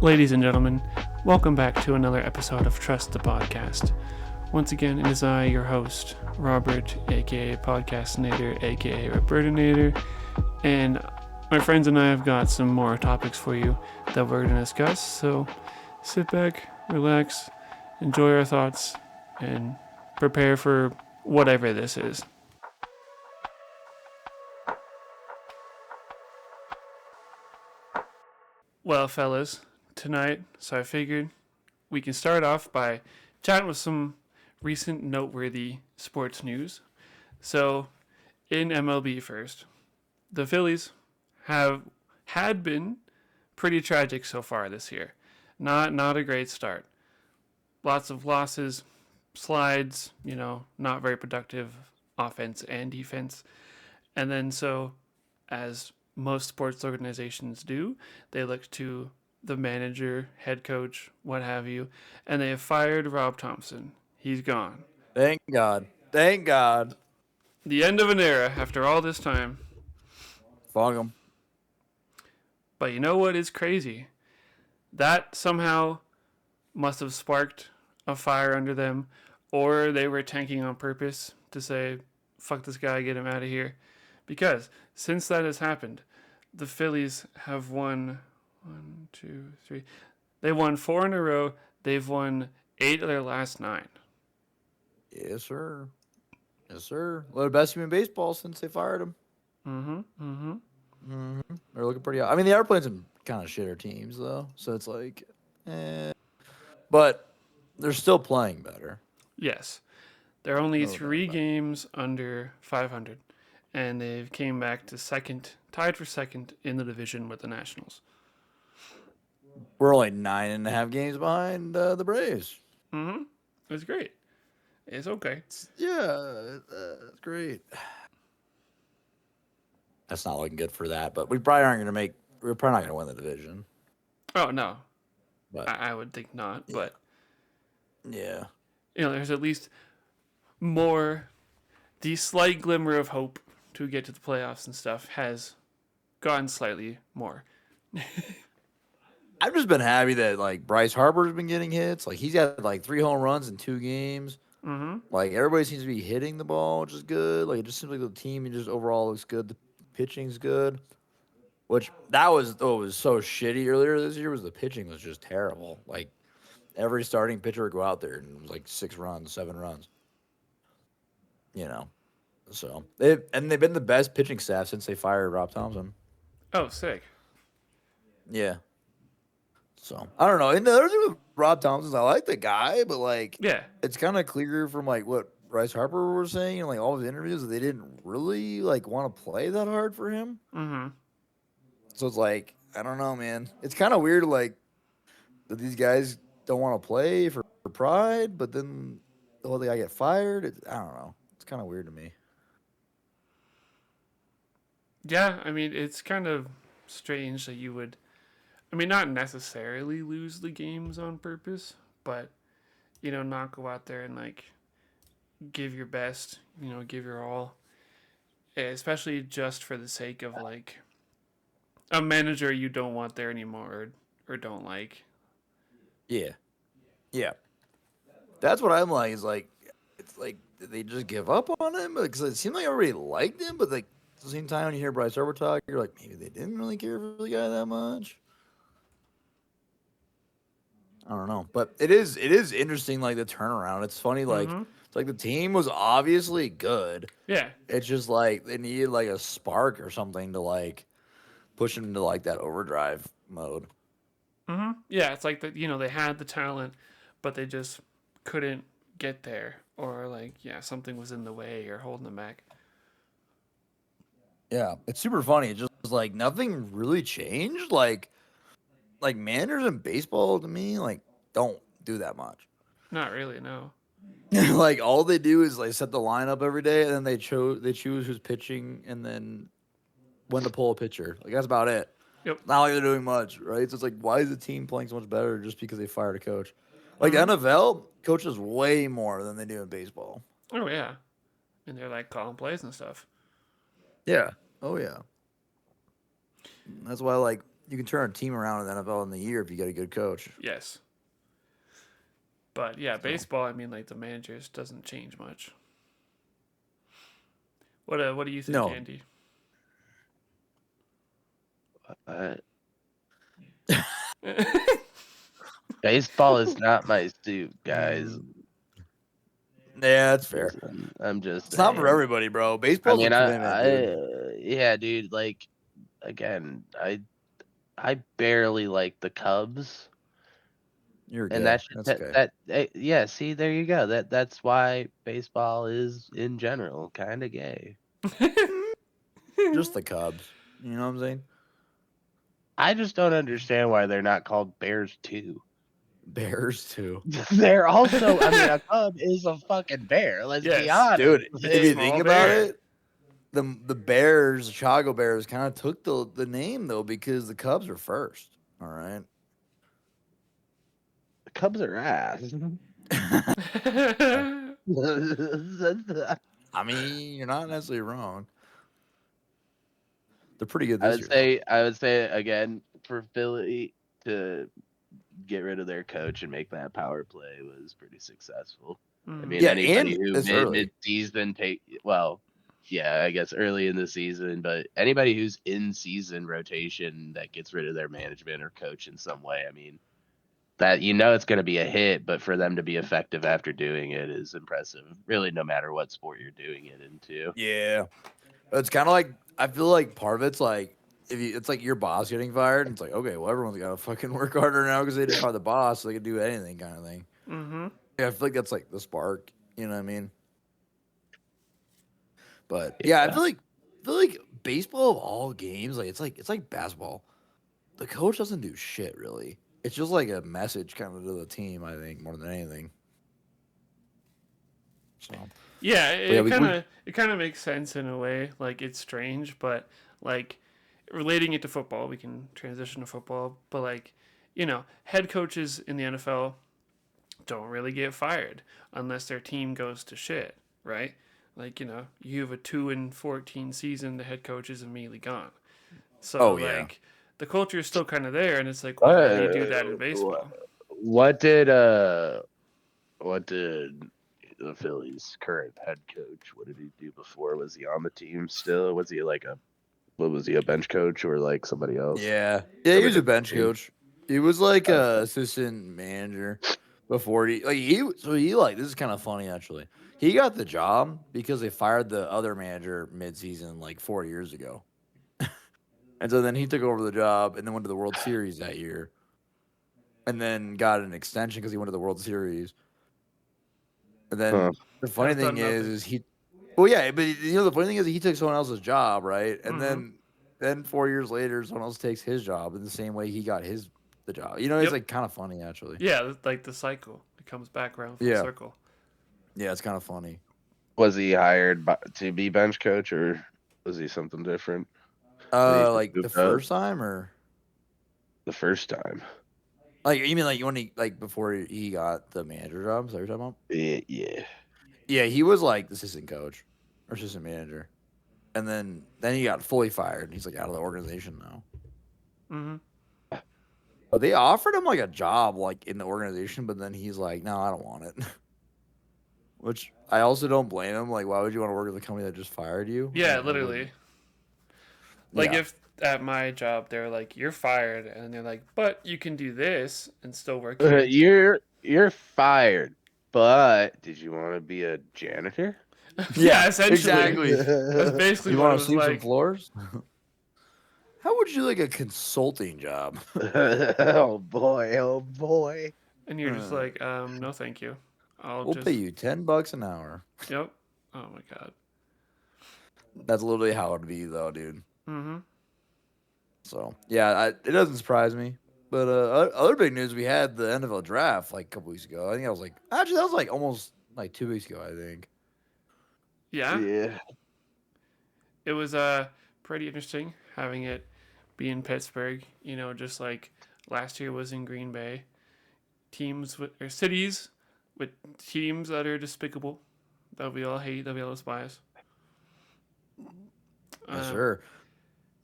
Ladies and gentlemen, welcome back to another episode of Trust the Podcast. Once again, it is I, your host, Robert, aka Podcastinator, aka Robertinator, and my friends and I have got some more topics for you that we're going to discuss. So sit back, relax, enjoy our thoughts, and prepare for whatever this is. Well, fellas, tonight, so I figured we can start off by chatting with some recent noteworthy sports news. So, in MLB first, the Phillies had been pretty tragic so far this year. Not a great start. Lots of losses, slides, not very productive offense and defense. And then so as most sports organizations do, they look to the manager, head coach, what have you, and they have fired Rob Thompson. He's gone. Thank God. Thank God. The end of an era after all this time. Fuck him. But you know what is crazy? That somehow must have sparked a fire under them, or they were tanking on purpose to say, fuck this guy, get him out of here. Because since that has happened, the Phillies have won 1, 2, 3. They won 4 in a row. They've won 8 of their last 9. Yes, sir. Yes, sir. Well, the best team in baseball since they fired him. They're looking pretty hot. I mean, they are playing some kind of shitter teams, though. So it's like, But they're still playing better. Yes. They're only 3 games under 500. And they've came back to second, tied for second in the division with the Nationals. We're only 9.5 games behind the Braves. It's great. It's okay. Yeah, it's great. That's not looking good for that, but we probably aren't going to we're probably not going to win the division. Oh, no. But I would think not, but... Yeah. There's at least more... The slight glimmer of hope to get to the playoffs and stuff has gotten slightly more. I've just been happy that like Bryce Harper's been getting hits. Like he's got like 3 home runs in 2 games. Like everybody seems to be hitting the ball, which is good. Like it just seems like the team just overall looks good. The pitching's good. Which that was was so shitty earlier this year was the pitching was just terrible. Like every starting pitcher would go out there and it was like 6 runs, 7 runs. So they've been the best pitching staff since they fired Rob Thompson. Oh, sick. Yeah. So I don't know. And the other thing with Rob Thompson, I like the guy, but like, Yeah. it's kind of clear from like what Bryce Harper was saying and like all his interviews that they didn't really like want to play that hard for him. So it's like I don't know, man. It's kind of weird, like that these guys don't want to play for pride, but then the whole guy get fired. I don't know. It's kind of weird to me. Yeah, I mean, it's kind of strange that you would... I mean, not necessarily lose the games on purpose, but, not go out there and, like, give your best, give your all. Especially just for the sake of, like, a manager you don't want there anymore or don't like. Yeah. Yeah. That's what I'm like. Is like, it's like, did they just give up on him? Because it seemed like everybody liked him, but like at the same time, when you hear Bryce Harper talk, you're like, maybe they didn't really care for the guy that much. I don't know, but it is interesting, like the turnaround. It's funny, like it's like the team was obviously good. Yeah. It's just like they needed like a spark or something to like push them to like that overdrive mode. Yeah, it's like that. They had the talent, but they just couldn't get there, or like, something was in the way or holding them back. Yeah, it's super funny. It just like nothing really changed. Like managers in baseball to me like don't do that much. Not really, no. Like all they do is like set the lineup every day, and then they choose who's pitching, and then when to pull a pitcher. Like that's about it. Yep. Not like they're doing much, right? So it's like, why is the team playing so much better just because they fired a coach? Like the NFL coaches way more than they do in baseball. Oh yeah, and they're like calling plays and stuff. Yeah. Oh yeah. That's why like You can turn a team around in the NFL in the year if you get a good coach. Yes. But yeah, So baseball, I mean, like the managers doesn't change much. What do you think, no, Andy? Uh, baseball is not my suit, guys. yeah, that's fair. I'm just It's not for saying. everybody, bro. I Baseball's a mean, commitment, dude. yeah, dude. Like, again, I barely like the Cubs, You're and gay. That's okay. yeah. See, there you go. That's why baseball is in general kind of gay. Just the Cubs. You know what I'm saying? I just don't understand why they're not called Bears too. Bears too. They're also, I mean, a Cub is a fucking bear. Let's be Yes. honest. Dude, It's a if you small think about bear. it, the Bears, the Chicago Bears, kind of took the name though because the Cubs were first. All right. The Cubs are ass. I mean, you're not necessarily wrong. They're pretty good I this would year though. say, I would say again for Philly to get rid of their coach and make that power play was pretty successful. I mean, Yeah, anybody and who it's early. mid-season yeah, I guess early in the season, but anybody who's in season rotation that gets rid of their management or coach in some way, I mean, that it's going to be a hit, but for them to be effective after doing it is impressive. Really, no matter what sport you're doing it into. Yeah. It's kind of like I feel like part of it's like it's like your boss getting fired, and it's like okay, well everyone's got to fucking work harder now because they didn't fire the boss, so they can do anything kind of thing. Mm-hmm. Yeah, I feel like that's like the spark. You know what I mean? But yeah, I feel like baseball of all games, like it's like basketball. The coach doesn't do shit really. It's just like a message kind of to the team, I think, more than anything. So, Yeah, but yeah, it kind of makes sense in a way. Like it's strange, but like relating it to football, we can transition to football. But like, head coaches in the NFL don't really get fired unless their team goes to shit, right? Like you have a 2-14 season, the head coach is immediately gone. So oh yeah, like the culture is still kind of there, and it's like, well, how do you do Uh, that in baseball? what did the Phillies' current head coach? What did he do before? Was he on the team still? Was he like a bench coach or like somebody else? yeah. He was Somebody a bench different? coach. He was like Uh, a assistant manager before he like this is kind of funny actually. He got the job because they fired the other manager mid-season like 4 years ago. And so then he took over the job and then went to the World Series that year. And then got an extension because he went to the World Series. And huh. then the funny Has thing done nothing. is he, well, yeah, but the funny thing is he took someone else's job, right? And Mm-hmm. then 4 years later, someone else takes his job in the same way he got the job. It's Yep. like kind of funny actually. Yeah, like the cycle. It comes back around full Yeah, circle. yeah, it's kind of funny. Was he hired to be bench coach or was he something different? And he just Like the moved up first time or the first time. like you mean like when he like before he got the manager job? Is that what you're talking about? Yeah. Yeah, he was like the assistant coach or assistant manager. And then he got fully fired. And he's like out of the organization now. Mm-hmm. But they offered him like a job like in the organization, but then he's like, no, I don't want it. Which I also don't blame him. Like, why would you want to work with a company that just fired you? Yeah, Like, I wouldn't. literally. Like Yeah, if at my job they're like, you're fired, and they're like, but you can do this and still work here. You're fired. But did you want to be a janitor? Yeah, essentially. exactly. That's basically You what it want to was sweep some like. floors? How would you like a consulting job? Oh boy, oh boy. And you're just like, no, thank you. I'll We'll pay just, you $10 an hour. yep. Oh my god. That's literally how it'd be, though, dude. Mm-hmm. So yeah, it doesn't surprise me. But other big news, we had the NFL draft like a couple weeks ago. I think that was like almost like 2 weeks ago. I think. Yeah, Yeah. it was pretty interesting having it be in Pittsburgh. Just like last year was in Green Bay. Teams with or cities with teams that are despicable, that we all hate, that we all despise. Yes, Um, sir.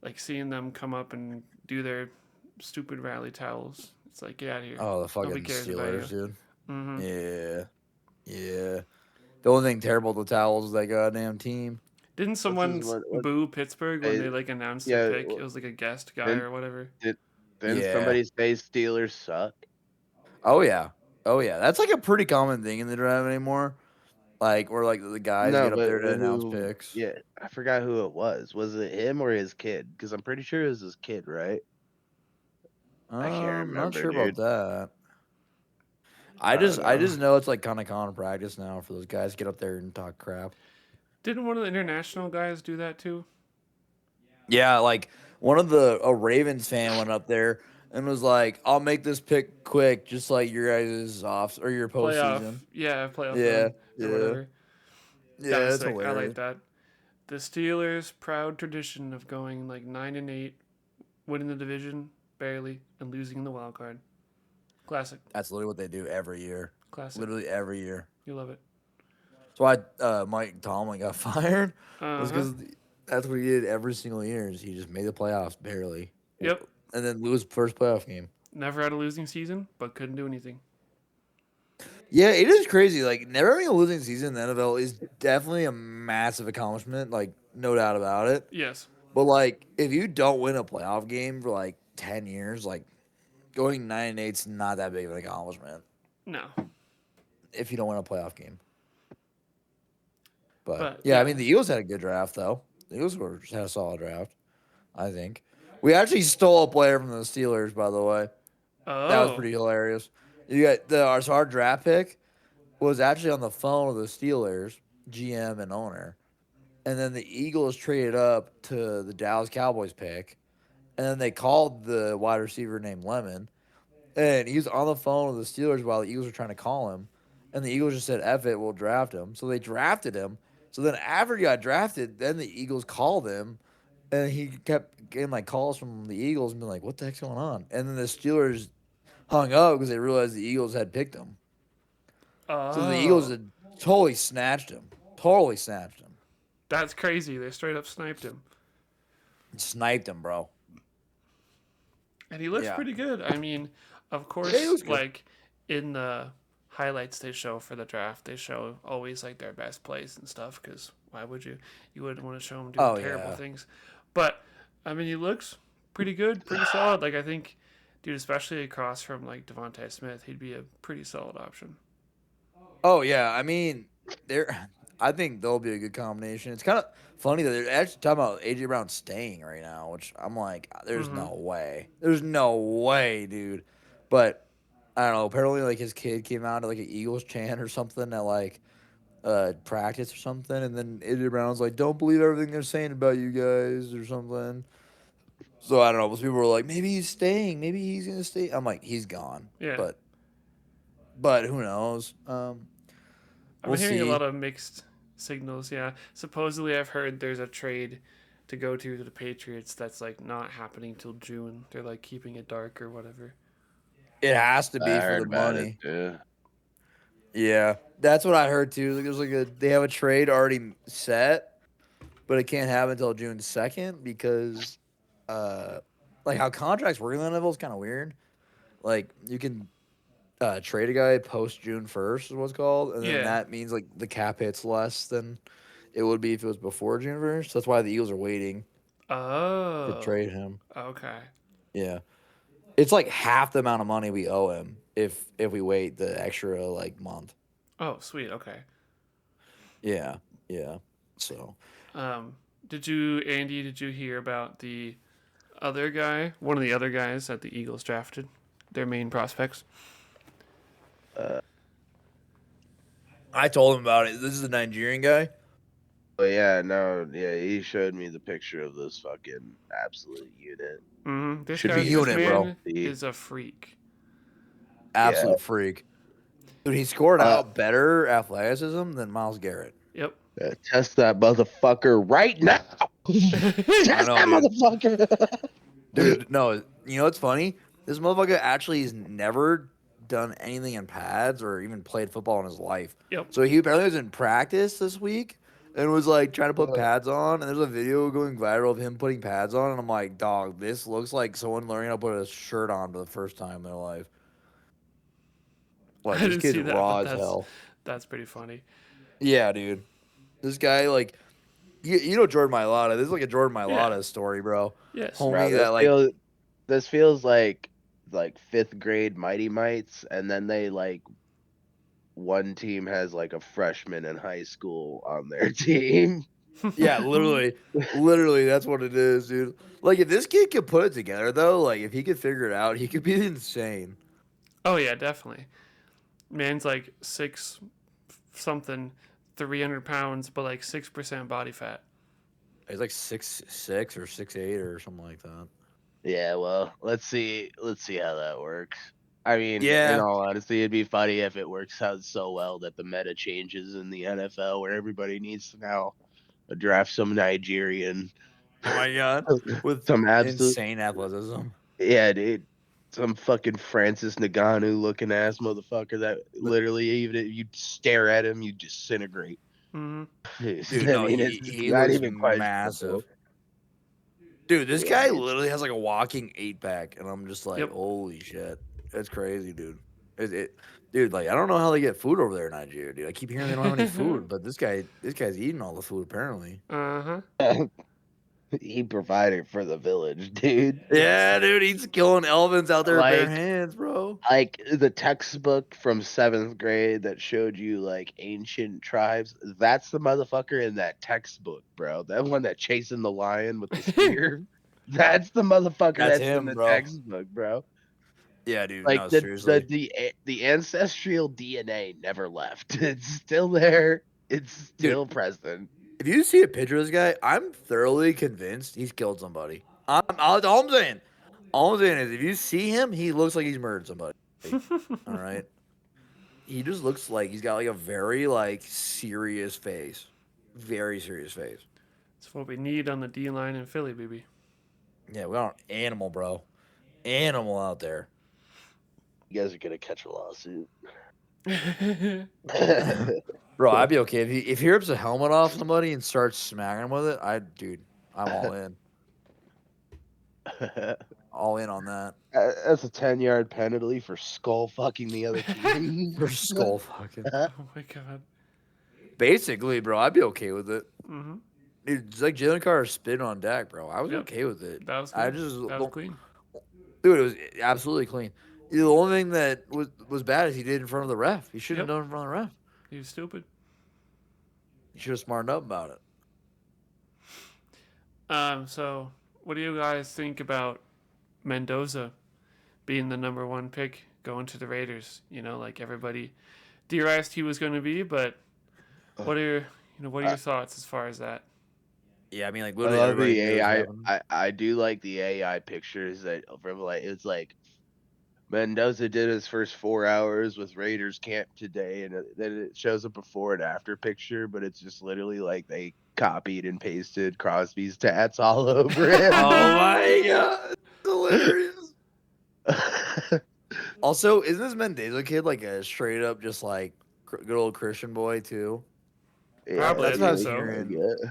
like seeing them come up and do their stupid rally towels. It's like, get out of here. Oh, the Nobody fucking cares about Steelers, you. dude. Mm-hmm. Yeah, yeah. The only thing terrible with the towels is that goddamn team. Didn't What's his someone what? boo Pittsburgh when they like announced their Yeah. pick? It was like a guest guy Then or whatever. did then Yeah. somebody say Steelers suck? Oh yeah. Oh yeah. That's like a pretty common thing in the draft anymore. Like where like the guys No, get up but there to announce who? picks. Yeah, I forgot who it was. Was it him or his kid? Because I'm pretty sure it was his kid, right? I can't Not remember, sure about dude. that. I don't I know. just know it's like kind of common practice now for those guys to get up there and talk crap. Didn't one of the international guys do that too? Yeah, like one of a Ravens fan went up there and was like, "I'll make this pick quick, just like your guys' off or your postseason." Playoff Yeah, run or yeah, whatever. That yeah. was It's sick. I like hilarious. that. The Steelers' proud tradition of going like 9-8, winning the division barely, and losing in the wild card. Classic. That's literally what they do every year. Classic. Literally every year. You love it. That's why Mike Tomlin got fired. Uh Was huh. because that's what he did every single year. Is he just made the playoffs barely, Yep. and then lose first playoff game. Never had a losing season, but couldn't do anything. Yeah, it is crazy. Like never having a losing season in the NFL is definitely a massive accomplishment. Like no doubt about it. Yes. But like if you don't win a playoff game for like 10 years, like going 9-8's not that big of an accomplishment. No. If you don't win a playoff game. But But yeah, I yeah. mean the Eagles had a good draft though. The Eagles had a solid draft, I think. We actually stole a player from the Steelers, by the way. That was Oh. pretty hilarious. You got our draft pick was actually on the phone with the Steelers GM and owner, and then the Eagles traded up to the Dallas Cowboys pick, and then they called the wide receiver named Lemon, and he was on the phone with the Steelers while the Eagles were trying to call him, and the Eagles just said, "F it, we'll draft him." So they drafted him. So then after he got drafted, then the Eagles called him, and he kept getting like calls from the Eagles and being like, "What the heck's going on?" And then the Steelers hung up because they realized the Eagles had picked him. So the Eagles Oh. had totally snatched him. Totally snatched him. That's crazy. They straight up sniped him. Sniped him, bro. And he looks Yeah. pretty good. I mean, of Yeah, he course, looks good. like in the highlights they show for the draft, they show always like their best plays and stuff. Because why would you? You wouldn't want to show him doing Oh, terrible yeah. things. But I mean, he looks pretty good, pretty solid. Like I think, dude, especially across from like Devontae Smith, he'd be a pretty solid option. Oh, yeah. I mean, I think they'll be a good combination. It's kind of funny that they're actually talking about AJ Brown staying right now, which I'm like, there's Mm-hmm. no way. There's no way, dude. But I don't know. Apparently, like his kid came out to like an Eagles chant or something at like practice or something, and then AJ Brown's like, "Don't believe everything they're saying about you guys" or something. So I don't know. Most people were like, "Maybe he's staying. Maybe he's gonna stay." I'm like, "He's gone." Yeah. But who knows? I've We'll been hearing a see. lot of mixed signals. Yeah, supposedly I've heard there's a trade to go to the Patriots that's like not happening till June. They're like keeping it dark or whatever. It has to I be for heard the about it money. too. Yeah, that's what I heard too. Like, there's like they have a trade already set, but it can't happen until June 2nd because, uh, like how contracts work in the NFL is kind of weird. Like you can trade a guy post June 1st is what's called, and then Yeah. that means like the cap hits less than it would be if it was before June 1st. So that's why the Eagles are waiting to Oh. trade him. Okay. Yeah, it's like half the amount of money we owe him if we wait the extra like month. Oh, sweet. Okay. Yeah, yeah. So Did you, Andy? Did you hear about the other guy? One of the other guys that the Eagles drafted, their main prospects. Uh, I told him about it. This is the Nigerian guy. but yeah, no, yeah, he showed me the picture of this fucking absolute unit. Mm-hmm. Should be This unit, bro. man is a freak. Yeah. Absolute freak. Dude, he scored Uh, out better athleticism than Miles Garrett. Yep. Test that motherfucker right now. Test know, that dude. motherfucker. Dude, no, you know what's funny? This motherfucker actually has never done anything in pads or even played football in his life. Yep. So he apparently was in practice this week, and was like trying to put Uh, pads on. And there's a video going viral of him putting pads on, and I'm like, dog, this looks like someone learning how to put a shirt on for the first time in their life. I Like this didn't kid's see that, raw but as hell. that's pretty funny. Yeah, dude. This guy, like, you know Jordan Mailata. This is like a Jordan Yeah. Mailata story, bro. Yes. bro, Homie that like, this feels like fifth grade Mighty Mites, and then they like one team has like a freshman in high school on their team. yeah, literally, that's what it is, dude. Like, if this kid could put it together, though, like, if he could figure it out, he could be insane. Oh yeah, definitely. Man's like six something, 300 pounds, but like 6% body fat. He's like 6'6" or 6'8" or something like that. Yeah, well, let's see how that works. I mean, in Yeah, all honesty, it'd be funny if it works out so well that the meta changes in the NFL where everybody needs to now draft some Nigerian, oh my god, with some absolute, insane athleticism. yeah, dude, some fucking Francis Ngannou looking ass motherfucker that literally even if you stare at him, you disintegrate. Mm-hmm. Dude, I no, mean, it's he not looks even questionable. massive. Dude, this Yeah, guy dude. literally has like a walking 8-pack, and I'm just like, Yep. holy shit, that's crazy, dude. Dude, like I don't know how they get food over there in Nigeria, dude. I keep hearing they don't have any food, but this guy's eating all the food apparently. Uh-huh. He provided for the village, dude. Yeah, dude, he's killing elephants out there with bare Like, hands, bro. like the textbook from seventh grade that showed you like ancient tribes. That's the motherfucker in that textbook, bro. That one that chasing the lion with the spear. That's the motherfucker That's that's in him, the bro. textbook, bro. Yeah, dude. Like No, seriously. the ancestral DNA never left. It's still there. It's Dude, still present. if you see a picture of this guy, I'm thoroughly convinced he's killed somebody. All I'm saying. All I'm saying is if you see him, he looks like he's murdered somebody. All right. He just looks like he's got like a very like serious face. Very serious face. That's what we need on the D line in Philly, baby. Yeah, we got an animal, bro. Animal out there. You guys are gonna catch a lawsuit. Bro, I'd be okay if he rips a helmet off somebody and starts smacking him with it. Dude, I'm all in. All in on that. That's a 10-yard penalty for skull fucking the other team. For skull fucking. Oh my god. Basically, bro, I'd be okay with it. Mm-hmm. Dude, it's like Jalen Carter spitting on Dak, bro. I was Yep. okay with it. That was I good. just That was clean. dude, it was absolutely clean. The only thing that was bad is he did it in front of the ref. He shouldn't have done it in front of the ref. He was stupid. He should have smartened up about it. So what do you guys think about Mendoza being the number one pick going to the Raiders? You know, like everybody theorized he was going to be, but what are your thoughts as far as that? Yeah, I mean, like I literally love everybody the knows what AI. happened. I do like the AI pictures that from like it's like Mendoza did his first 4 hours with Raiders camp today, and then it shows a before and after picture, but it's just literally like they copied and pasted Crosby's tats all over Oh him. my god, hilarious. Also, isn't this Mendoza kid like a straight up just like good old Christian boy too? Yeah, Probably, I That's what I think was dude. so. hearing. Yeah.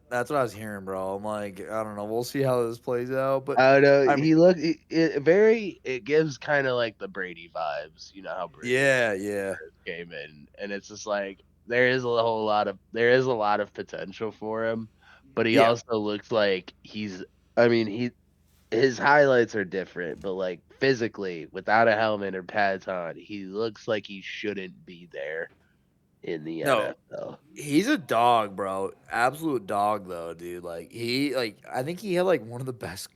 That's what I was hearing, bro. I'm like, I don't know. We'll see how this plays out, but I don't know. I mean, He looked it gives kind of like the Brady vibes. You know how Brady yeah, yeah. first came in, and it's just like there is a lot of potential for him, but he Yeah. also looks like I mean his highlights are different, but like physically without a helmet or pads on, he looks like he shouldn't be there in the No, NFL. he's a dog, bro. Absolute dog, though, dude. I think he had like one of the best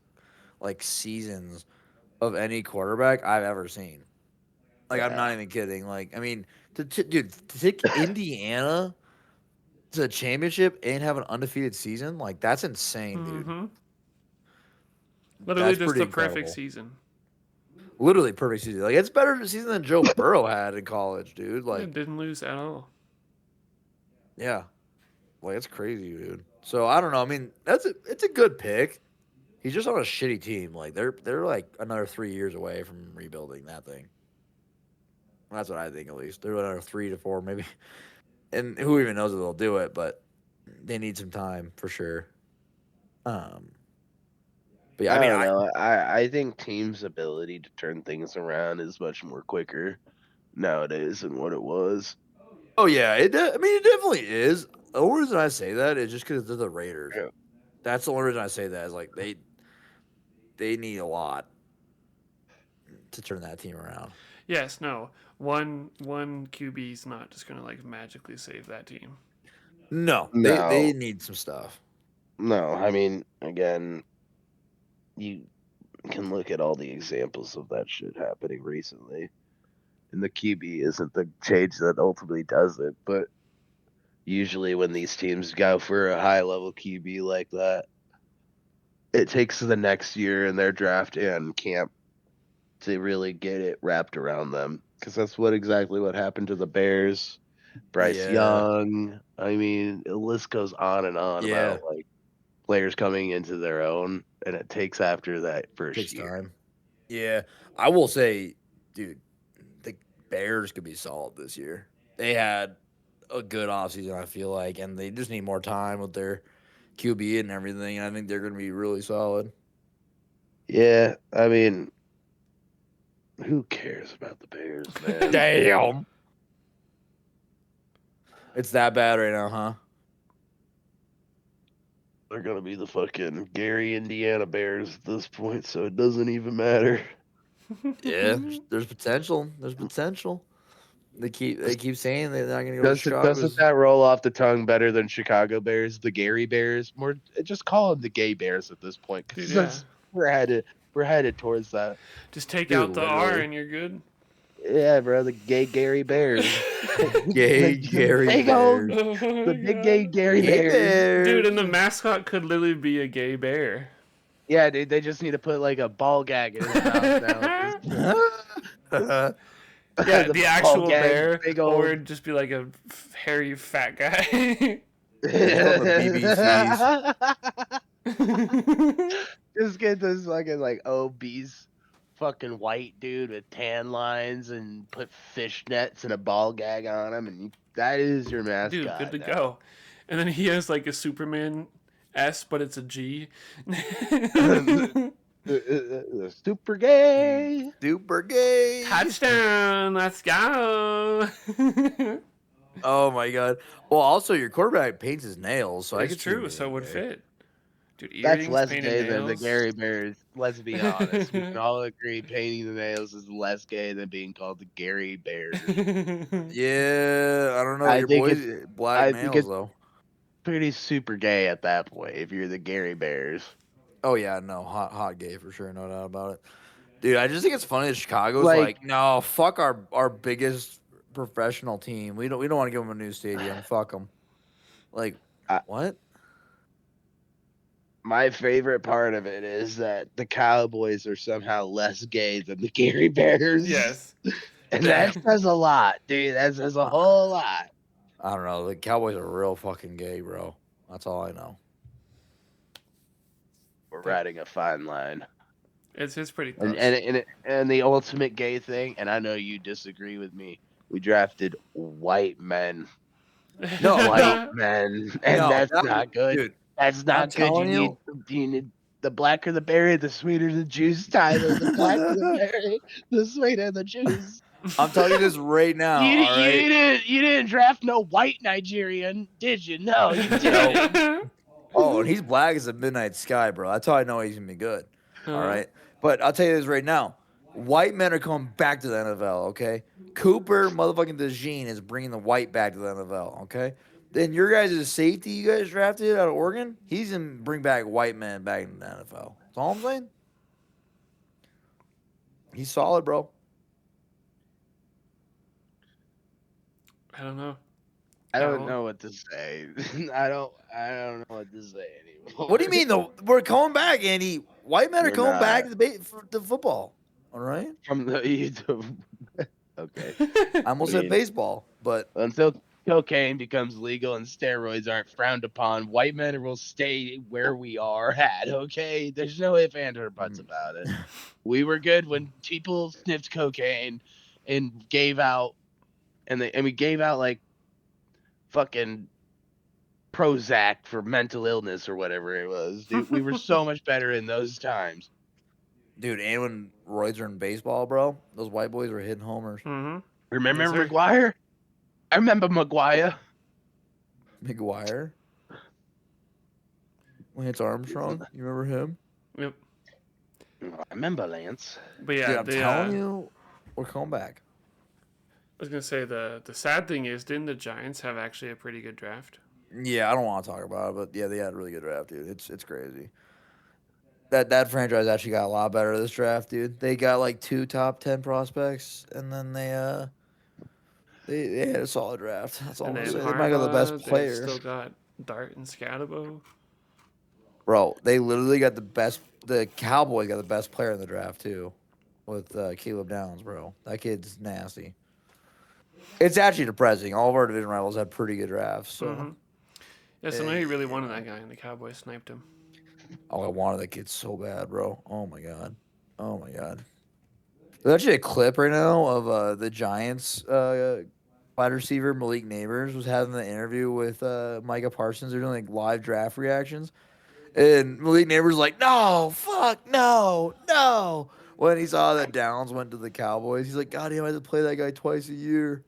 like seasons of any quarterback I've ever seen. Like, I'm Yeah. not even kidding. Like, I mean, dude, to take Indiana to the championship and have an undefeated season, like that's insane, dude. Mm-hmm. Literally That's just pretty the perfect incredible. season. Literally perfect season. Like, it's better season than Joe Burrow had in college, dude. Yeah, Like, didn't lose at all. yeah. Like, it's crazy, dude. So I don't know. I mean, it's a good pick. He's just on a shitty team. Like they're like another 3 years away from rebuilding that thing. That's what I think, at least. They're another 3 to 4, maybe. and who even knows if they'll do it, but they need some time for sure. But yeah, I I mean, don't know. I think teams' ability to turn things around is much more quicker nowadays than what it was. oh yeah, I mean, it definitely is. The only reason I say that is just because they're the Raiders. Yeah. That's the only reason I say that is like they need a lot to turn that team around. Yes, no. One QB is not just gonna like magically save that team. No, they No, need some stuff. no. I mean, again, you can look at all the examples of that shit happening recently, and the QB isn't the change that ultimately does it. But usually, when these teams go for a high level QB like that, it takes the next year in their draft and camp to really get it wrapped around them. Because that's exactly what happened to the Bears. Bryce Yeah, Young. I mean, the list goes on and on yeah, about like players coming into their own, and it takes after that first takes year. time. Yeah, I will say, dude, the Bears could be solid this year. They had a good offseason, I feel like, and they just need more time with their QB and everything. And I think they're going to be really solid. Yeah, I mean, who cares about the Bears, man? Damn, it's that bad right now, huh? They're gonna be the fucking Gary Indiana Bears at this point, so it doesn't even matter. Yeah, there's potential. There's potential. They keep saying they're not going to go to Doesn't Chicago's. that roll off the tongue better than Chicago Bears, the Gary Bears? More, just call them the Gay Bears at this point, Dude, because yeah. that's we're headed towards that. Just take Dude, out the R literally. and you're good. Yeah, bro, the gay Gary Bears, Gay the Gary big old, Bears. Oh my the big gay god. Gary Gay Bears. Dude, Bears. and the mascot could literally be a gay bear. Yeah, dude, they just need to put like a ball gag in his mouth now at this point. Yeah, The the ball actual gag, bear, big or old. it'd just be like a hairy fat guy. Yeah, from the BBCs. Just get this fucking like obese fucking white dude with tan lines and put fishnets and a ball gag on him, and that is your Dude, good mascot to now. go. And then he has like a Superman S, but it's a G. Super gay. Super gay. Touchdown! Let's go. Oh my god. Well, also your quarterback paints his nails, so I It's could see him true, so it being would gay. fit. Dude, That's earrings, less painted gay than the nails. Gary Bears. Let's be honest. We can all agree painting the nails is less gay than being called the Gary Bears. Yeah, I don't know. I Your think boys it's black I think nails it's though. pretty super gay at that point if you're the Gary Bears. Oh yeah, no, hot gay for sure, no doubt about it. Dude, I just think it's funny that Chicago's Like like, no, fuck our biggest professional team. We don't want to give them a new stadium. Fuck them. Like, I, what? my favorite part of it is that the Cowboys are somehow less gay than the Gary Bears. Yes. And Damn. that says a lot, dude. That says a whole lot. I don't know. The Cowboys are real fucking gay, bro. That's all I know. We're riding a fine line. It's pretty And close. and the ultimate gay thing, and I know you disagree with me. We drafted white men, No, white no, men, and no, that's not good. dude. That's I'm not good. telling you. You need the blacker the berry, the sweeter the juice, Tyler. The blacker the berry, the sweeter the juice. I'm telling you this right now. You All right. you didn't draft no white Nigerian, did you? No, you didn't. Oh, and he's black as a midnight sky, bro. That's how I know he's gonna be good. All Uh, right. But I'll tell you this right now. White men are coming back to the NFL, okay? Cooper motherfucking DeJean is bringing the white back to the NFL, okay? Then your guys' safety you guys drafted out of Oregon, he's going to bring back white men back in the NFL. That's all I'm saying. He's solid, bro. I don't know. I Yeah, don't well, know what to say. I don't know what to say anymore. What do you mean, though? We're coming back, Andy. White men are We're coming back not to for the football, all right? from the YouTube. Okay. I I almost said mean, baseball, but until cocaine becomes legal and steroids aren't frowned upon, white men will stay where we are at, okay? There's no ifs, ands, or buts about it. We were good when people sniffed cocaine and gave out, and we gave out like fucking Prozac for mental illness or whatever it was, dude. We were so much better in those times. Dude, and when roids are in baseball, bro, those white boys were hitting homers. Mm-hmm. Remember Yes, sir. McGuire? I remember McGuire. McGuire. Lance Armstrong. You remember him? Yep. I remember Lance. But yeah, Dude, I'm telling you, we're coming back. I was gonna say the sad thing is, didn't the Giants have actually a pretty good draft? Yeah, I don't want to talk about it, but yeah, they had a really good draft, dude. It's crazy. That franchise actually got a lot better this draft, dude. They got like 2 top 10 prospects, and then they had a solid draft. That's all And I'm they gonna had say. They might got the best Harbaugh. They player, still got Dart and Scadabo. bro. They literally got the best. The Cowboys got the best player in the draft too, with Caleb Downs, bro. That kid's nasty. It's actually depressing. All of our division rivals had pretty good drafts, so. Mm-hmm. Yeah, somebody really wanted that guy, and the Cowboys sniped him. Oh, I wanted that kid so bad, bro. Oh my god. Oh my god. There's actually a clip right now of the Giants wide receiver Malik Neighbors was having the interview with Micah Parsons. They're doing like live draft reactions, and Malik Neighbors was like, "No, fuck, no, no." When he saw that Downs went to the Cowboys, he's like, "God damn, I had to play that guy twice a year."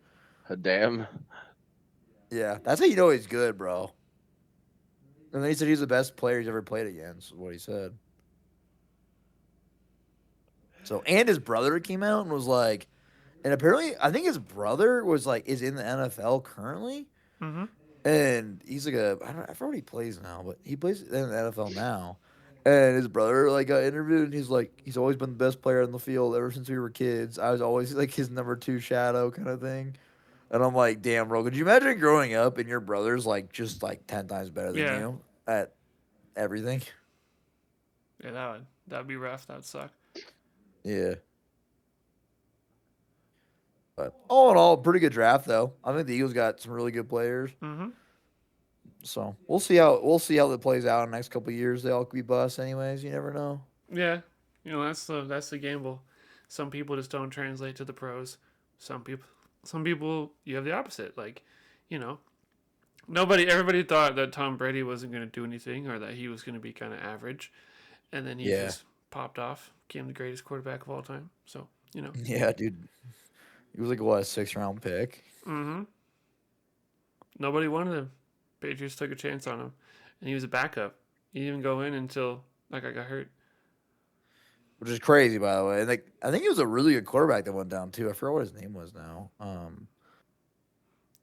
Damn. Yeah, that's how you know he's good, bro. And then he said he's the best player he's ever played against. Is what he said. So, and his brother came out and was like, and apparently, I think his brother was like, is in the NFL currently. Mm-hmm. And he's like I forget what he plays now, but he plays in the NFL now. And his brother like got interviewed, and he's like, he's always been the best player on the field ever since we were kids. I was always like his number 2 shadow kind of thing. And I'm like, damn, bro, could you imagine growing up and your brother's like just like 10 times better than Yeah. you at everything? Yeah, that'd be rough. That'd suck. Yeah. But all in all, pretty good draft though. I think the Eagles got some really good players. Mm-hmm. So we'll see how it plays out in the next couple of years. They all could be busts anyways. You never know. Yeah, that's the gamble. Some people just don't translate to the pros. Some people, you have the opposite. Like, you know, everybody thought that Tom Brady wasn't going to do anything or that he was going to be kind of average, and then he Yeah. just popped off, became the greatest quarterback of all time. So, you know. Yeah, dude. He was like what, a 6th-round pick. Mm-hmm. Nobody wanted him. Patriots took a chance on him, and he was a backup. He didn't even go in until that guy got hurt. Which is crazy, by the way. And like, I think he was a really good quarterback that went down too. I forgot what his name was now.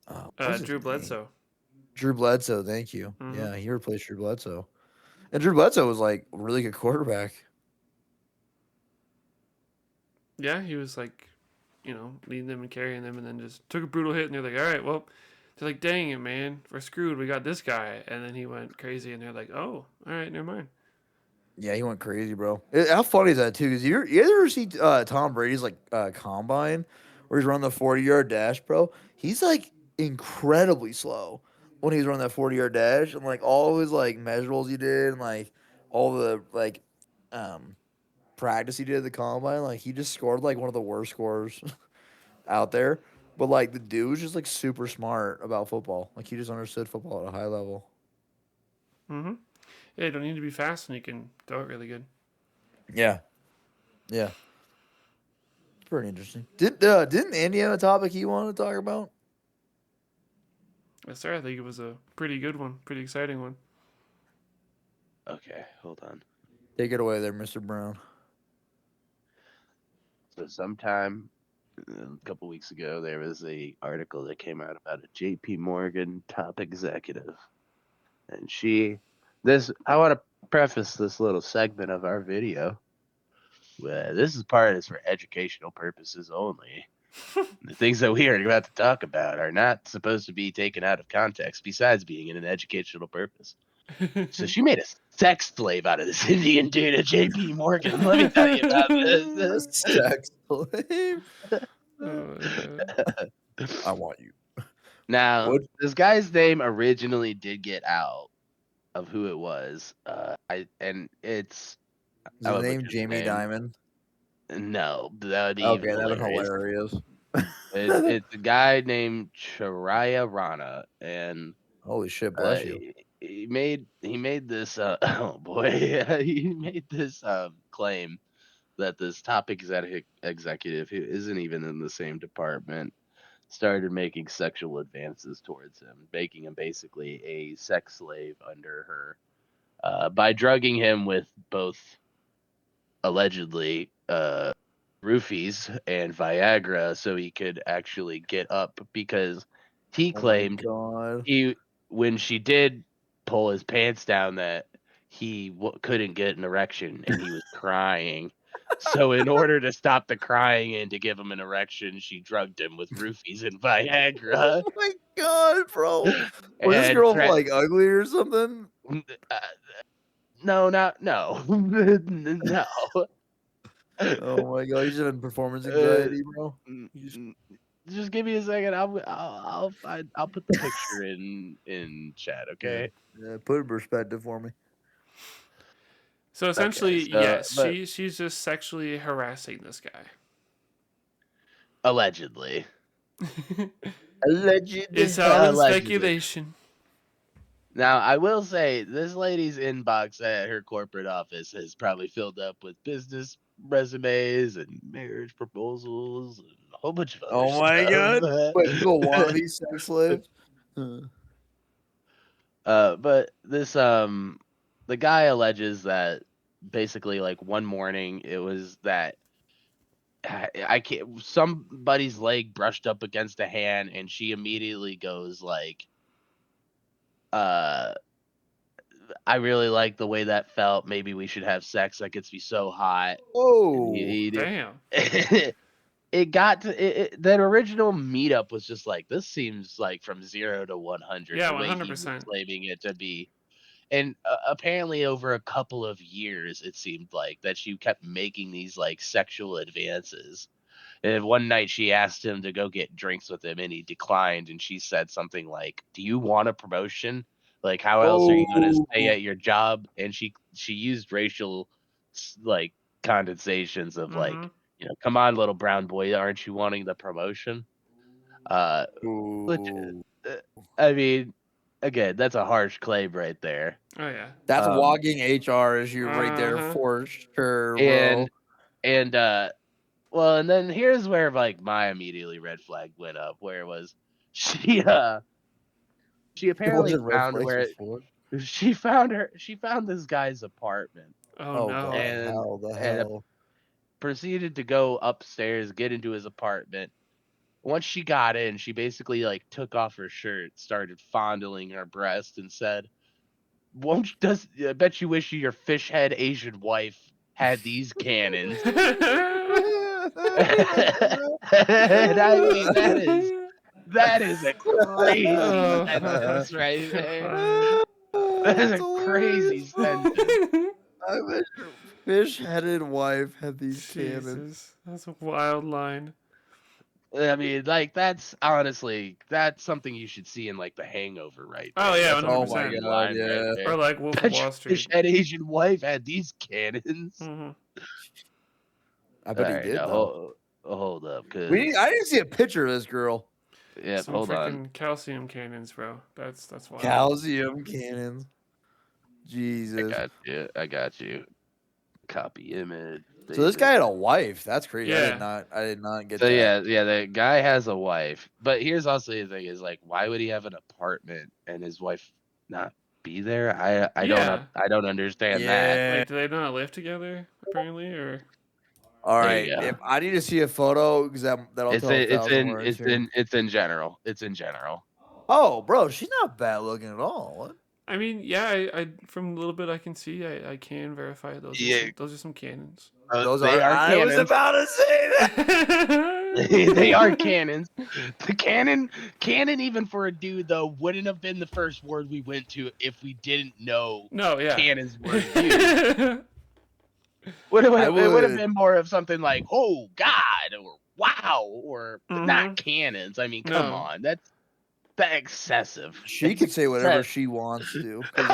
What's his Drew name? Bledsoe. Drew Bledsoe. Thank you. Mhm. Yeah, he replaced Drew Bledsoe. And Drew Bledsoe was like a really good quarterback. Yeah, he was like, leading them and carrying them, and then just took a brutal hit, and they're like, all right, well, they're like, dang it, man, we're screwed. We got this guy, and then he went crazy, and they're like, oh, all right, never mind. Yeah, he went crazy, bro. How funny is that too? Because you ever see Tom Brady's like combine where he's running the 40-yard dash, bro? He's like incredibly slow when he's running that 40-yard dash, and like all of his like measurables he did, and like all the like practice he did at the combine, like he just scored like one of the worst scores out there. But like the dude was just like super smart about football. Like he just understood football at a high level. Mm-hmm. Yeah, you don't need to be fast, and you can throw it really good. Yeah. Yeah. It's pretty interesting. Didn't Andy have a topic he wanted to talk about? Yes, sir. I think it was a pretty good one, pretty exciting one. Okay, hold on. Take it away there, Mr. Brown. So sometime a couple weeks ago, there was a article that came out about a J.P. Morgan top executive, and I want to preface this little segment of our video. This part is for educational purposes only. The things that we are about to talk about are not supposed to be taken out of context, besides being in an educational purpose. So she made a sex slave out of this Indian dude at J.P. Morgan. Let me tell you about this. Sex slave. Oh, I want you. Now, What? this guy's name originally did get out of who it was. It's Is I his would name butcher the Jamie name. Diamond? No, that would be Okay, even that'd been hilarious. hilarious. It's a guy named Chiraya Rana, and Holy shit, bless you. he made this oh boy he made this claim that this top executive who isn't even in the same department started making sexual advances towards him, making him basically a sex slave under her by drugging him with both allegedly roofies and Viagra so he could actually get up because he Oh my claimed god. he when she did pull his pants down that he couldn't get an erection and he was crying. So in order to stop the crying and to give him an erection, she drugged him with roofies and Viagra Oh my god, bro. Was this and girl like ugly or something? uh, no, not no, no. Oh my god, he's having performance Uh, anxiety, bro. n- n- just give me a second. I'll put the picture in chat. Yeah. Okay. Yeah, put it in perspective for me. So Okay. essentially, So, yes, but she's just sexually harassing this guy. allegedly, It's Allegedly. all in allegedly. speculation. Now, I will say this lady's inbox at her corporate office has probably filled up with business resumes and marriage proposals and a whole bunch of other Oh my god. Wait, people want to stuff. be sex slaves? But this the guy alleges that basically like one morning it was that I can't somebody's leg brushed up against a hand and she immediately goes like uh I really like the way that felt. Maybe we should have sex. That gets me so hot. And Oh. Damn. it got to that original meetup was just like this seems like from 0 to 100 Yeah, the way he was 100%. claiming it to be. And apparently over a couple of years it seemed like that she kept making these like sexual advances. And one night she asked him to go get drinks with him and he declined and she said something like, "Do you want a promotion? Like how else are you going to stay Oh. at your job?" And she used racial like condensations of Mm-hmm. like, "Come on little brown boy, aren't you wanting the promotion?" Uh which Ooh. uh, I mean, again, that's a harsh claim right there. Oh yeah. That's Um walking HR issue right there Uh-huh. for sure, bro. and and well, and then here's where like my immediately red flag went up, where it was she she It apparently wasn't red found flags where before. she found this guy's apartment Oh Oh no. god, and how the and hell? proceeded to go upstairs, get into his apartment. Once she got in, she basically like took off her shirt, started fondling her breast, and said, "Won't you, does I bet you wish your fish head Asian wife had these cannons." And I mean that is a crazy Oh, sentence right there. God. That is That's a crazy hilarious. sentence. I wish your fish-headed wife had these cannons. Jesus, that's a wild line. I mean, like that's something you should see in like The Hangover right Oh there. yeah, That's a Oh my funny 100%. god, line right yeah. Or there. like Wolf of Bet your Wall Street. fish head Asian wife had these cannons. Mm-hmm. I All bet he right, did now though. hold up, I didn't see a picture of this girl. yep, Some hold on. freaking calcium cannons, bro. That's wild. Calcium cannons. I Jesus. got you. I got you. Copy image. So this Save it. guy had a wife. That's crazy. Yeah. I did not get So that. yeah, the guy has a wife. But here's also the thing: is like, why would he have an apartment and his wife not be there? Yeah. I don't understand that. Yeah. Like, do they not live together? Apparently, or All There right. you go. If I need to see a photo because that'll It's tell in, a it's thousand in words it's here. in it's in general. It's in general. Oh, bro, she's not bad looking at all. What? I mean, yeah, I from a little bit I can see, I can verify Yeah, those are some cannons. Those they are. are I was cannons. about to say that. They are cannons. The cannon even for a dude though wouldn't have been the first word we went to if we didn't know No, yeah. cannons were used. I I It would have would. been more of something like "Oh God" or "Wow" or not cannons. I mean, come No. on, that's excessive. She It's could say whatever excess- she wants to. 'Cause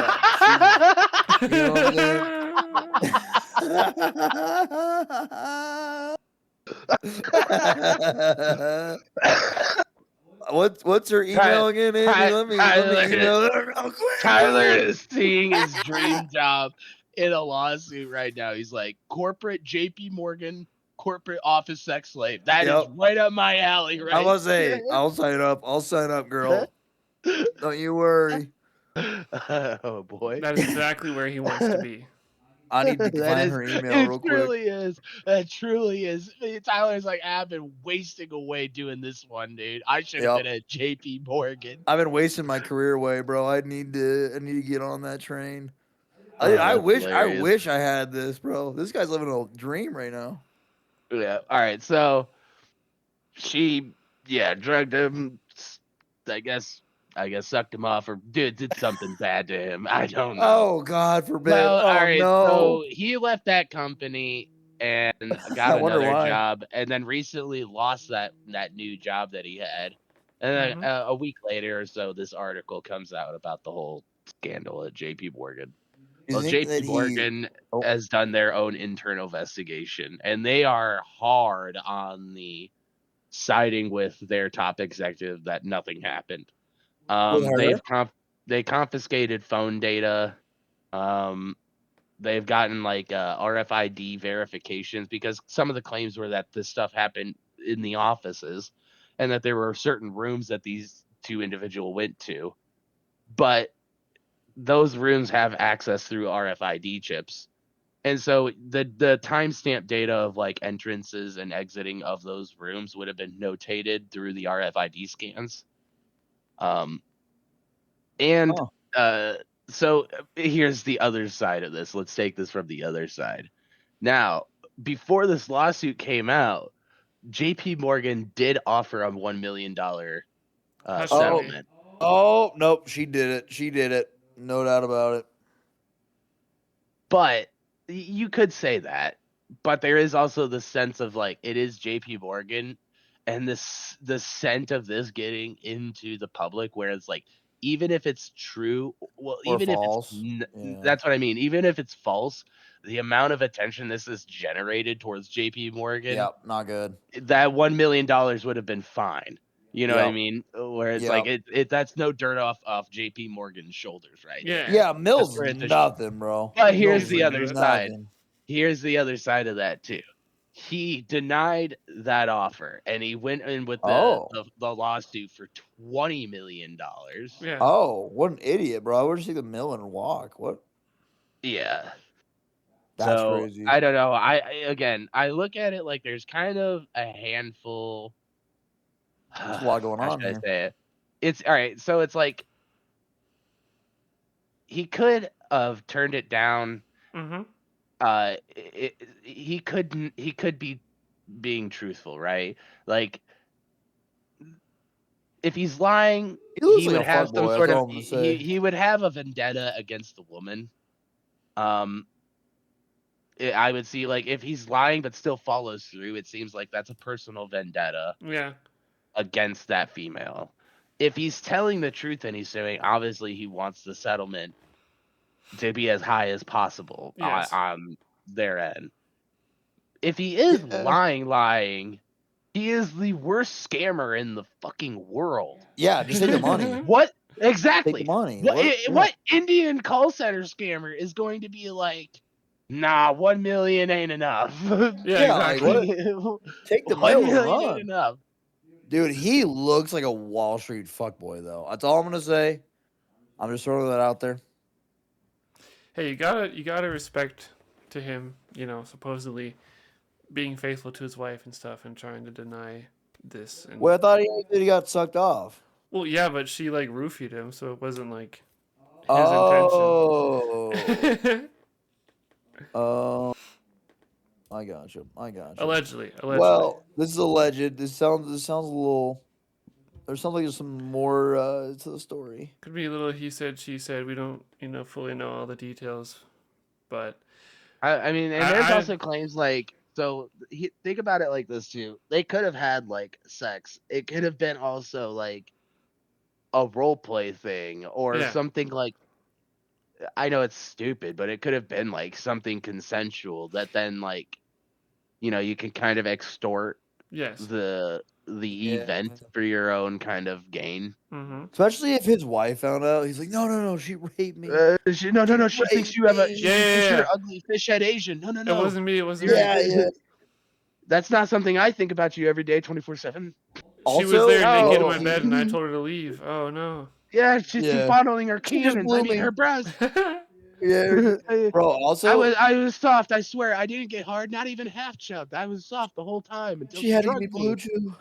she's, you know what I'm saying? What's her email again, Andy? Let me email her real quick. Tyler is seeing his dream job in a lawsuit right now. He's like, corporate JP Morgan, corporate office sex slave. That is right up my alley, right? I must say, I'll sign up. I'll sign up, girl. Don't you worry. Oh boy. That is exactly where he wants to be. I need to find her email real quick. It truly is. That truly is. Tyler's like, I've been wasting away doing this one, dude. I should have been at JP Morgan. I've been wasting my career away, bro. I need to get on that train. I wish I had this, bro. This guy's living a dream right now. Yeah. All right. So she, drugged him. I guess sucked him off or did something bad to him. I don't know. Oh, God forbid. Well, all right. No. So he left that company and got another job, and then recently lost that new job that he had. And then a week later or so, this article comes out about the whole scandal at JP Morgan. Well, JP Morgan has done their own internal investigation, and they are hard on the siding with their top executive that nothing happened. They confiscated phone data. They've gotten like RFID verifications because some of the claims were that this stuff happened in the offices and that there were certain rooms that these two individuals went to, but those rooms have access through RFID chips. And so the timestamp data of like entrances and exiting of those rooms would have been notated through the RFID scans. So here's the other side of this. Let's take this from the other side. Now, before this lawsuit came out, JP Morgan did offer a $1 million settlement. Oh, nope. She did it. No doubt about it. But you could say that. But there is also the sense of like, it is JP Morgan and the scent of this getting into the public where it's like, even if it's true, even false. If it's that's what I mean. Even if it's false, the amount of attention this has generated towards JP Morgan, not good. That $1 million would have been fine. You know what I mean? Where it's like that's no dirt off JP Morgan's shoulders, right? Yeah, Mills nothing, bro. But here's the other side. Here's the other side of that too. He denied that offer, and he went in with the lawsuit for $20 million. Yeah. Oh, what an idiot, bro! I would see the Miller walk. What? Yeah. That's crazy. I don't know. I look at it like there's kind of a handful. There's a lot going on here. I say it? It's all right. So it's like he could have turned it down. Mm-hmm. He could be being truthful, right? Like if he's lying, he would have some sort of he would have a vendetta against the woman. I would see like if he's lying but still follows through, it seems like that's a personal vendetta. Yeah. Against that female. If he's telling the truth and he's saying obviously he wants the settlement to be as high as possible on their end. If he is lying, he is the worst scammer in the fucking world. Yeah, just take the money. What? Exactly. Take the money. What Indian call center scammer is going to be like, nah, 1 million ain't enough. Yeah, exactly. Take the money. 1 million ain't enough. Dude, he looks like a Wall Street fuckboy, though. That's all I'm gonna say. I'm just throwing that out there. Hey, you gotta respect to him, supposedly being faithful to his wife and stuff and trying to deny this. And, well, I thought he got sucked off. Well, yeah, but she like roofied him, so it wasn't like his intention. I got you. Allegedly. Well, this is alleged. This sounds a little. There sounds like there's some more to the story. Could be a little he said, she said. We don't, fully know all the details, but I mean, and there's also claims like. So think about it like this too. They could have had like sex. It could have been also like a role play thing or something like. I know it's stupid, but it could have been like something consensual that then like you can kind of extort Yes. the Yeah. event for your own kind of gain. Mm-hmm. Especially if his wife found out, he's like, no, she raped me. No, she just thinks Raped she Yeah, me. just yeah, thinks you're yeah. an ugly fish head Asian. No, no, It no. wasn't me. It wasn't You're, me. Yeah, yeah. that's not something I think about you every day, 24/7. She was there Also, naked in low my No. bed, and I key. told her to leave. Oh no. Yeah, she's Yeah. bottling her She just cannons. I blew mean, her me. breasts. Yeah. I Bro, also, I was soft. I swear, I didn't get hard. Not even half chubbed. I was soft the whole time until she she had to give me drugged blue me. chew.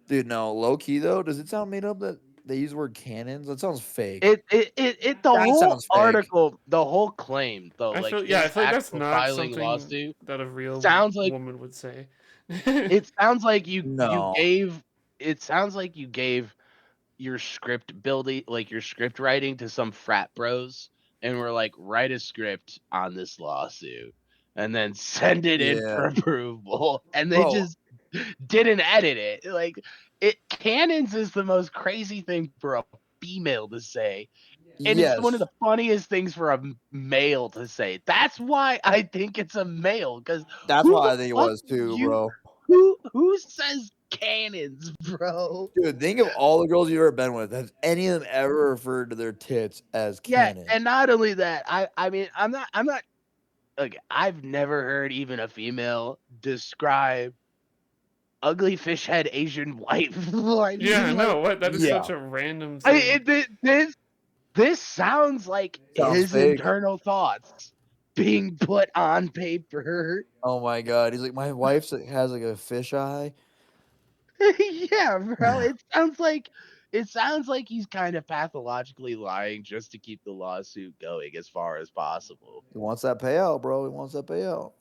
Dude, no, low key though, does it sound made up that they use the word cannons? That sounds fake. The That whole sounds fake. article, the whole claim, though, I like feel yeah. I his feel like that's actual not filing something lawsuit, that a real sounds like woman would say. it sounds like you No. gave it sounds like you gave your script building, like your script writing, to some frat bros, and we're like, write a script on this lawsuit and then send it in Yeah. for approval, and they Bro, just didn't edit it. Like, it cannons is the most crazy thing for a female to say, and it's one of yes. the funniest things for a male to say. That's why I think it's a male, because That's who why the I think it fuck was too, you bro. who says cannons, bro? Dude, think of all the girls you've ever been with. Has any of them ever referred to their tits as Yeah, cannons? and not only that, I mean, I'm not like, I've never heard even a female describe ugly fish head Asian wife. I Yeah, mean, like, no, what? That is Yeah. such a random I thing. this sounds like Sounds his fake. internal thoughts being put on paper. Oh my god. He's like, my wife has like a fish eye. Yeah, bro. He It sounds like he's kind of pathologically lying just to keep the lawsuit going as far as possible. wants that payout, bro. He wants that payout.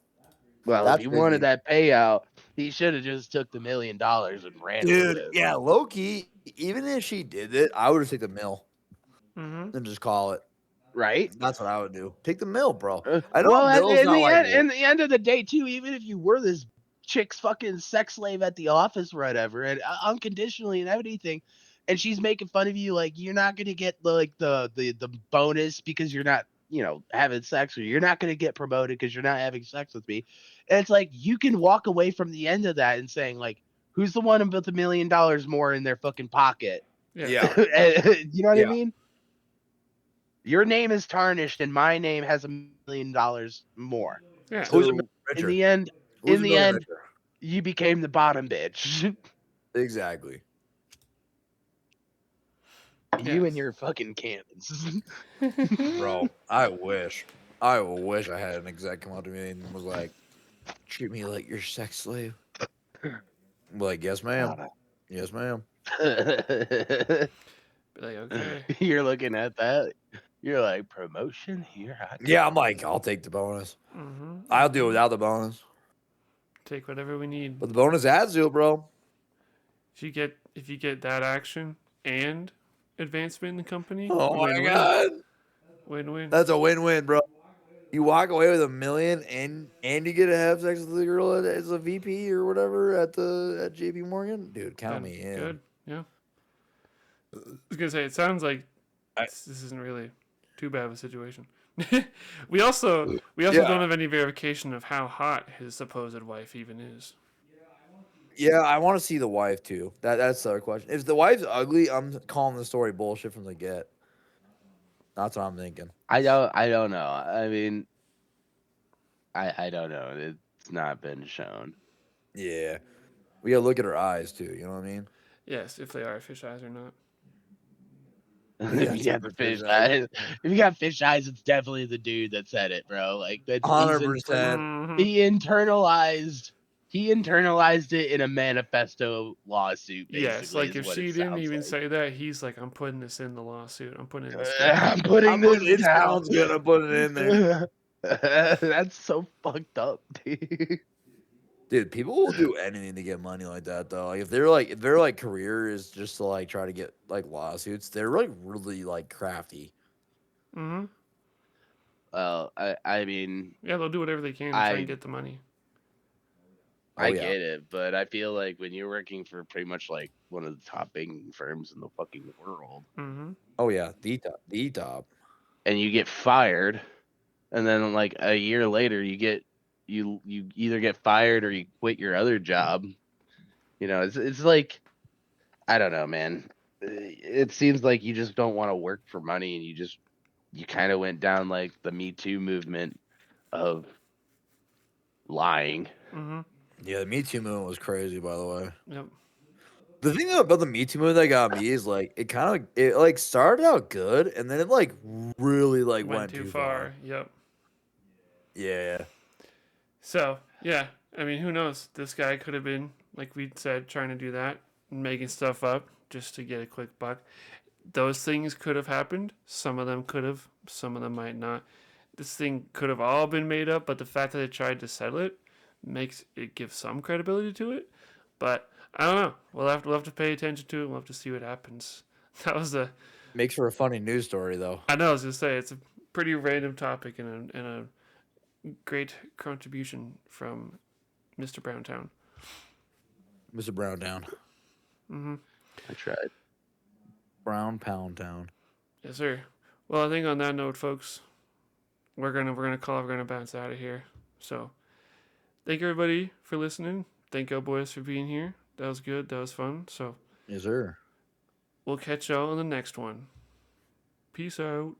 Well, if That's he wanted crazy. that payout, he should have just took the $1 million and ran with Dude, it, yeah, low key, even if she did it, I would just take the mill Mm-hmm. and just call it. right? That's what I would do. Take the mill, bro. I know Well, a mill's in not the like end, of the day, too, even if you were this chick's fucking sex slave at the office or whatever, and unconditionally and everything, and she's making fun of you, like, you're not gonna get the bonus because you're not, having sex, or you're not gonna get promoted because you're not having sex with me. And it's like, you can walk away from the end of that and saying, like, who's the one with $1 million more in their fucking pocket? Yes. yeah, You know what I yeah. mean? Your name is tarnished and my name has $1 million more. Yeah. Who's a So in richer? the end, Who's a million richer? you became the bottom bitch. Exactly. You and Yes. your fucking cannons. Bro, I wish. I wish I had an exec come up to me and was like, treat me like your sex slave. I'm like, yes, ma'am. Yes, ma'am. Be like, okay. You're looking at that. You're like, promotion? Here I Yeah, I'm come. like, I'll take the bonus. Mm-hmm. I'll do it Mm-hmm. without the bonus. Take whatever we need. But the bonus adds to it, bro. If you get that action and advancement in the company, Oh my win win. god. Win win. That's a win-win, bro. You walk away with $1 million and you get to have sex with the girl as a VP or whatever at JP Morgan. Dude, count Then me in. good. Yeah. I was gonna say it sounds like I, this isn't really too bad of a situation. we also don't yeah. have any verification of how hot his supposed wife even is. Yeah, I want to see the wife too. That's the other question. If the wife's ugly, I'm calling the story bullshit from the get. That's what I'm thinking. I don't know. I mean, I don't know. It's not been shown. Yeah. We gotta look at her eyes too, you know what I mean? Yes, if they are fish eyes or not. If you got the fish eyes, if you got fish eyes, it's definitely the dude that said it, bro. Like, that's he's 100%. Mm-hmm. he internalized it in a manifesto lawsuit. Yes, Basically, like is if what it she didn't sounds even like. say that, he's like, I'm putting this in the lawsuit. I'm putting it in the script. I'm putting this It down. sounds good. I'm putting it in there. That's so fucked up, dude. Dude, people will do anything to get money like that though. Like if their career is just to like try to get like lawsuits, they're like really like crafty. Mm-hmm. Well, I mean, Yeah, they'll do whatever they can to try and I get the money. Oh I yeah. get it, but I feel like when you're working for pretty much like one of the top banking firms in the fucking world, Mm-hmm. Oh yeah. The top. and you get fired, and then like a year later you get you either get fired or you quit your other job. It's like, I don't know, man. It seems like you just don't want to work for money, and you kind of went down like the Me Too movement of lying. Mm-hmm. Yeah, the Me Too movement was crazy, by the way. Yep. The thing about the Me Too movement that got me is like it like started out good and then it like really like Went went too too far. far. Yep. Yeah. So yeah, I mean, who knows? This guy could have been, like we said, trying to do that, making stuff up just to get a quick buck. Those things could have happened. Some of them could have. Some of them might not. This thing could have all been made up, but the fact that they tried to settle it makes it give some credibility to it. But I don't know. We'll have to pay attention to it. We'll have to see what happens. That was a. Makes for a funny news story though. I know. I was gonna say it's a pretty random topic and a great contribution from Mr. Browntown. Mr. Brown Town. Mm-hmm. I tried. Brown Pound Town. Yes, sir. Well, I think on that note, folks, we're gonna bounce out of here. So, thank everybody for listening. Thank you, boys, for being here. That was good. That was fun. So, Yes, sir. we'll catch y'all on the next one. Peace out.